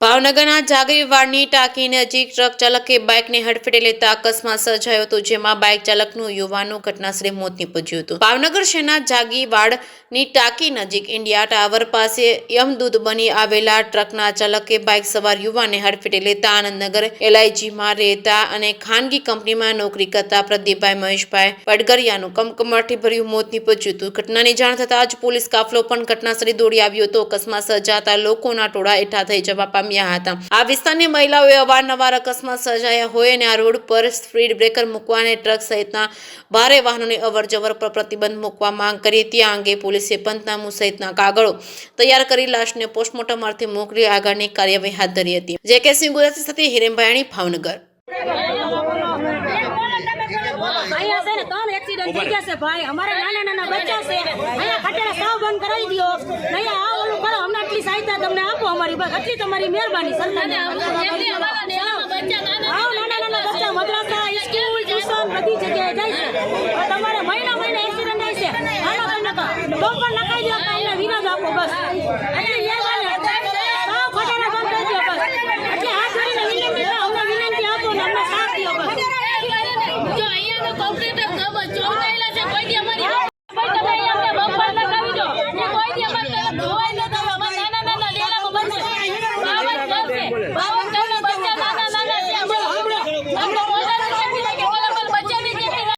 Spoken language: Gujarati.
ભાવનગરના જાગીરવાડની ટાંકી નજીક ટ્રક ચાલકે બાઇકને હડફેટે લેતા અકસ્માત સર્જાયો હતો, જેમાં બાઇક ચાલકનું યુવાનનું ઘટનાસ્થળે મોત નીપજ્યું હતું। ભાવનગર શહેરના જાગીરવાડની ટાંકી નજીક ઇન્ડિયા ટાવર પાસે યમદૂત બની આવેલા ટ્રકના ચાલકે બાઇક સવાર યુવાનને હડફેટે લેતા આનંદનગર LIGમાં રહેતા અને ખાનગી કંપનીમાં નોકરી કરતા પ્રદીપભાઈ મહેશભાઈ પડગરિયાનું કમકમાટી ભર્યું મોત નીપજ્યું હતું। ઘટનાની જાણ થતાં જ પોલીસ કાફલો પણ ઘટનાસ્થળે દોડી આવ્યો હતો। અકસ્માત સર્જાતા લોકોના ટોળા એકઠા થઈ જવા પામ્યા હતા। આ વિસ્તારની મહિલાઓએ અવારનવાર અકસ્માત સર્જાયા હોય અને આ રોડ પર સ્પીડ બ્રેકર મૂકવા અને ટ્રક સહિતના ભારે વાહનોની અવરજવર પર પ્રતિબંધ મૂકવા માંગ કરી હતી। આ અંગે પોલીસે પંચનામું સહિતના કાગળો તૈયાર કરી લાશને પોસ્ટમોર્ટમ અર્થે મોકલી આગળની કાર્યવાહી હાથ ધરી હતી। જે.કે. સિંહ ગુજરાતી સાથે હિરેનભાઈ ભાવનગર। एक्सीडेंट થઈ ગયા છે ભાઈ, અમારે નાના નાના બચ્ચા છે, અહીંયા ખટેલા સાવ બંધ કરાવી દો, નહીં આ ઓલું કરો, અમને આટલી સહાયતા તમને આપો, અમારી બસ આટલી તમારી મહેરબાની સરકારને। નાના નાના બચ્ચા મદ્રાસા, સ્કૂલ, ટ્યુશન બધી જગ્યાએ જાય છે, તમારે મહિના મહિને એક્સિડન્ટ થાય છે, હાલો તમને તો પણ નખાઈ દો, અમને વિનોદ આપો બસ, આટલી મહેરબાની, સાવ ખટેલા બંધ કરી દો બસ, એટલે હાથ જોડીને વિનંતી કરો, અમને વિનંતી આપો ને અમને સાથ દો બસ। જો અહીંયા તો કોમ્પ્યુટર ચોરાયેલા છે, કોઈ દી અમારી